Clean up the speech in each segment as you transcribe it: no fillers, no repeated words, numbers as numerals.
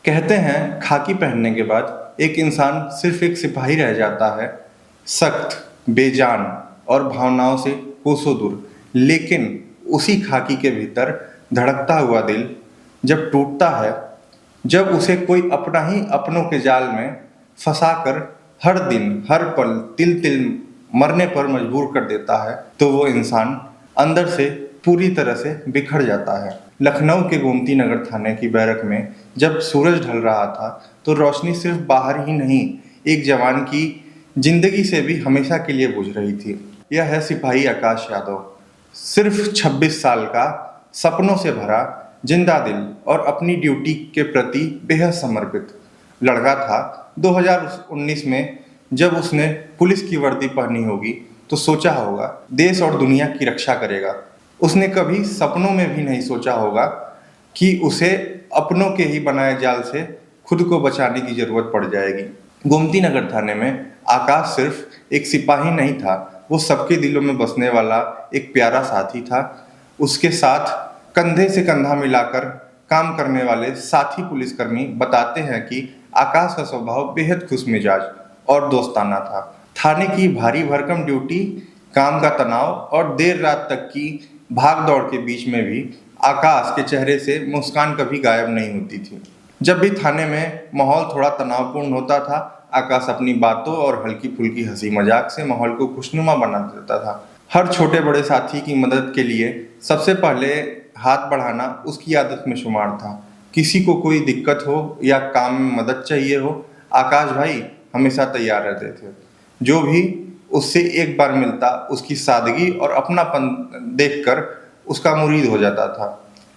कहते हैं खाकी पहनने के बाद एक इंसान सिर्फ एक सिपाही रह जाता है, सख्त, बेजान और भावनाओं से कोसों दूर। लेकिन उसी खाकी के भीतर धड़कता हुआ दिल जब टूटता है, जब उसे कोई अपना ही अपनों के जाल में फंसाकर हर दिन, हर पल तिल तिल मरने पर मजबूर कर देता है, तो वो इंसान अंदर से पूरी तरह से बिखर जाता है। लखनऊ के गोमती नगर थाने की बैरक में जब सूरज ढल रहा था, तो रोशनी सिर्फ बाहर ही नहीं, एक जवान की जिंदगी से भी हमेशा के लिए बुझ रही थी। यह है सिपाही आकाश यादव, सिर्फ 26 साल का, सपनों से भरा, जिंदा दिल और अपनी ड्यूटी के प्रति बेहद समर्पित लड़का था। 2019 में जब उसने पुलिस की वर्दी पहनी होगी, तो सोचा होगा देश और दुनिया की रक्षा करेगा। उसने कभी सपनों में भी नहीं सोचा होगा कि उसे अपनों के ही बनाए जाल से खुद को बचाने की जरूरत पड़ जाएगी। गोमती नगर थाने में आकाश सिर्फ एक सिपाही नहीं था, वो सबके दिलों में बसने वाला एक प्यारा साथी था। उसके साथ कंधे से कंधा मिलाकर काम करने वाले साथी पुलिसकर्मी बताते हैं कि आकाश का स्वभाव बेहद खुशमिजाज और दोस्ताना था। थाने की भारी भरकम ड्यूटी, काम का तनाव और देर रात तक की भाग दौड़ के बीच में भी आकाश के चेहरे से मुस्कान कभी गायब नहीं होती थी। जब भी थाने में माहौल थोड़ा तनावपूर्ण होता था, आकाश अपनी बातों और हल्की फुल्की हंसी मजाक से माहौल को खुशनुमा बना देता था। हर छोटे बड़े साथी की मदद के लिए सबसे पहले हाथ बढ़ाना उसकी आदत में शुमार था। किसी को कोई दिक्कत हो या काम में मदद चाहिए हो, आकाश भाई हमेशा तैयार रहते थे। जो भी उससे एक बार मिलता, उसकी सादगी और अपनापन देखकर उसका मुरीद हो जाता था।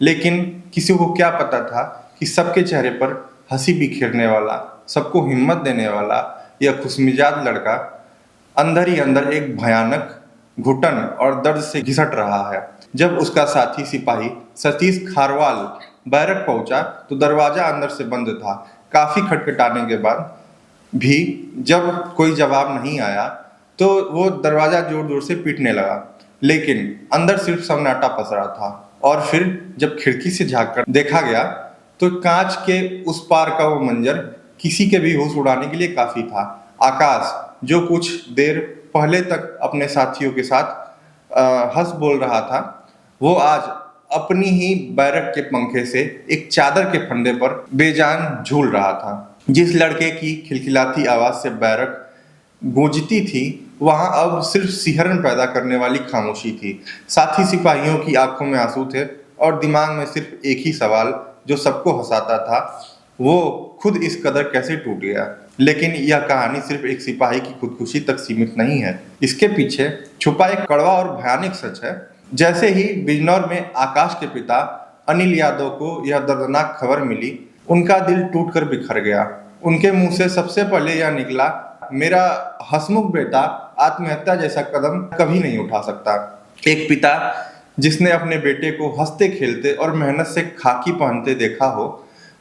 लेकिन किसी को क्या पता था कि सबके चेहरे पर हंसी बिखेरने वाला, सबको हिम्मत देने वाला यह खुशमिजाज लड़का अंदर ही अंदर एक भयानक घुटन और दर्द से घिसट रहा है। जब उसका साथी सिपाही सतीश खारवाल बैरक पहुंचा, तो दरवाजा अंदर से बंद था। काफी खटखटाने के बाद भी जब कोई जवाब नहीं आया, तो वो दरवाजा जोर जोर से पीटने लगा, लेकिन अंदर सिर्फ सन्नाटा पसरा था। और फिर जब खिड़की से झांककर देखा गया, तो कांच के उस पार का वो मंजर किसी के भी होश उड़ाने के लिए काफी था। आकाश, जो कुछ देर पहले तक अपने साथियों के साथ हंस बोल रहा था, वो आज अपनी ही बैरक के पंखे से एक चादर के फंदे पर बेजान झूल रहा था। जिस लड़के की खिलखिलाती आवाज से बैरक गूंजती थी, वहां अब सिर्फ सिहरन पैदा करने वाली खामोशी थी। साथी सिपाहियों की आंखों में आंसू थे और दिमाग में सिर्फ एक ही सवाल जो सबको हंसाता था, वो खुद इस कदर कैसे टूट गया। लेकिन यह कहानी सिर्फ एक सिपाही की खुदकुशी तक सीमित नहीं है। इसके पीछे छुपा एक कड़वा और भयानक सच है। जैसे ही बिजनौर में आकाश के पिता अनिल यादव को यह दर्दनाक खबर मिली, उनका दिल टूटकर बिखर गया। उनके मुंह से सबसे पहले यह निकला, मेरा हसमुख बेटा आत्महत्या जैसा कदम कभी नहीं उठा सकता। एक पिता जिसने अपने बेटे को हंसते खेलते और मेहनत से खाकी पहनते देखा हो,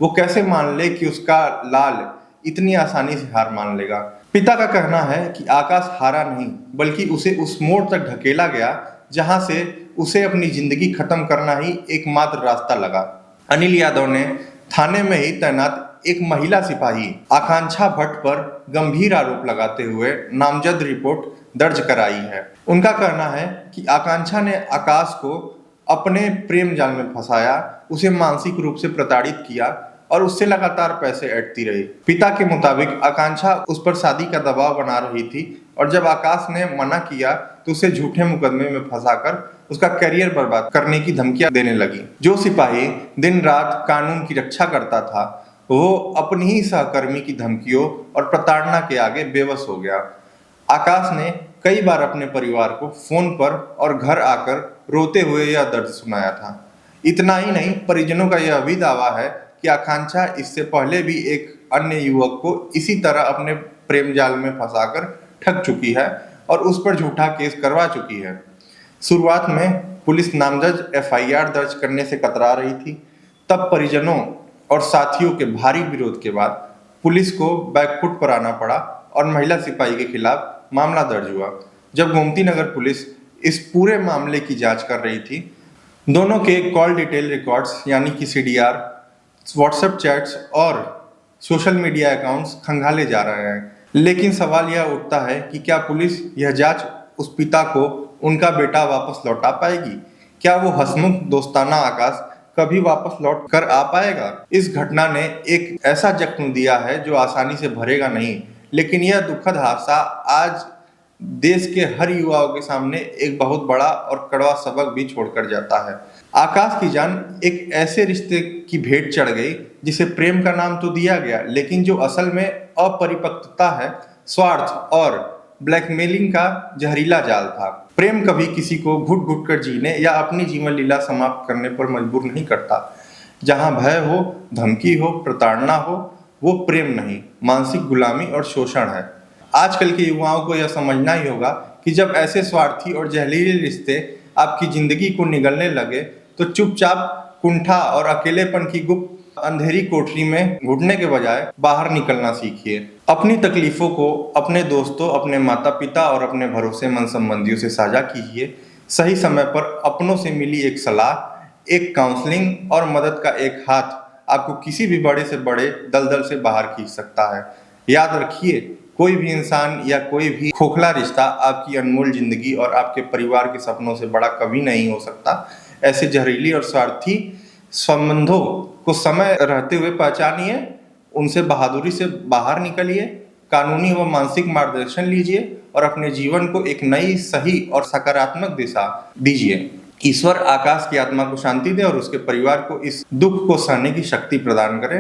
वो कैसे मान ले कि उसका लाल इतनी आसानी से हार मान लेगा। पिता का कहना है कि आकाश हारा नहीं, बल्कि उसे उस मोड़ तक ढकेला गया जहां से उसे अपनी जिंदगी खत्म करना ही एकमात्र रास्ता लगा। अनिल यादव ने थाने में ही तैनात एक महिला सिपाही आकांक्षा भट्ट पर गंभीर आरोप लगाते हुए नामजद रिपोर्ट दर्ज कराई है। उनका कहना है कि आकांक्षा ने आकाश को अपने प्रेम जाल में फंसाया, उसे मानसिक रूप से प्रताड़ित किया और उससे लगातार पैसे ऐंठती रही। पिता के मुताबिक आकांक्षा उस पर शादी का दबाव बना रही थी और जब आकाश ने मना किया, तो उसे झूठे मुकदमे में फंसाकर उसका करियर बर्बाद करने की धमकियां देने लगी। जो सिपाही दिन रात कानून की रक्षा करता था, वो अपनी ही सहकर्मी की धमकियों और प्रताड़ना के आगे बेबस हो गया। आकाश ने कई बार अपने परिवार को फोन पर और घर आकर रोते हुए यह दर्द सुनाया था। इतना ही नहीं, परिजनों का यह भी दावा है कि आकांक्षा इससे पहले भी एक अन्य युवक को इसी तरह अपने प्रेम जाल में फंसाकर ठग चुकी है और उस पर झूठा केस करवा चुकी है। शुरुआत में पुलिस नामजद एफआईआर दर्ज करने से कतरा रही थी। तब परिजनों और साथियों के भारी विरोध के बाद पुलिस को बैकफुट पर आना पड़ा और महिला सिपाही के खिलाफ मामला दर्ज हुआ। जब गोमती नगर पुलिस इस पूरे मामले की जांच कर रही थी, दोनों के कॉल डिटेल रिकॉर्ड्स यानी कि सीडीआर, व्हाट्सएप चैट्स और सोशल मीडिया अकाउंट्स खंगाले जा रहे हैं। लेकिन सवाल यह उठता है कि क्या पुलिस यह जांच उस पिता को उनका बेटा वापस लौटा पाएगी? क्या वो हंसमुख दोस्ताना आकाश कभी वापस लौट कर आ पाएगा? इस घटना ने एक ऐसा जख्म दिया है जो आसानी से भरेगा नहीं, लेकिन यह दुखद हादसा आज देश के हर युवाओं के सामने एक बहुत बड़ा और कड़वा सबक भी छोड़कर जाता है। आकाश की जान एक ऐसे रिश्ते की भेंट चढ़ गई जिसे प्रेम का नाम तो दिया गया, लेकिन जो असल में अपरिपक्वता है, स्वार्थ और ब्लैकमेलिंग का जहरीला जाल था। प्रेम कभी किसी को घुट घुट कर जीने या अपनी जीवन लीला समाप्त करने पर मजबूर नहीं करता। जहां भय हो, धमकी हो, प्रताड़ना हो, वो प्रेम नहीं, मानसिक गुलामी और शोषण है। आजकल के युवाओं को यह समझना ही होगा कि जब ऐसे स्वार्थी और जहरीले रिश्ते आपकी जिंदगी को निगलने लगे तो चुपचाप कुंठा और अकेलेपन की गुप्त अंधेरी कोठरी में घुटने के बजाय बाहर निकलना सीखिए। अपनी तकलीफों को अपने दोस्तों, अपने माता पिता और अपने भरोसेमंद संबंधियों से साझा कीजिए। सही समय पर अपनों से मिली एक सलाह, एक काउंसलिंग और मदद का एक हाथ आपको किसी भी बड़े से बड़े दलदल से बाहर खींच सकता है। याद रखिए, कोई भी इंसान या कोई भी खोखला रिश्ता आपकी अनमोल जिंदगी और आपके परिवार के सपनों से बड़ा कभी नहीं हो सकता। ऐसे जहरीली और स्वार्थी संबंधों को समय रहते हुए पहचानिए, उनसे बहादुरी से बाहर निकलिए, कानूनी व मानसिक मार्गदर्शन लीजिए और अपने जीवन को एक नई, सही और सकारात्मक दिशा दीजिए। ईश्वर आकाश की आत्मा को शांति दे और उसके परिवार को इस दुख को सहने की शक्ति प्रदान करे।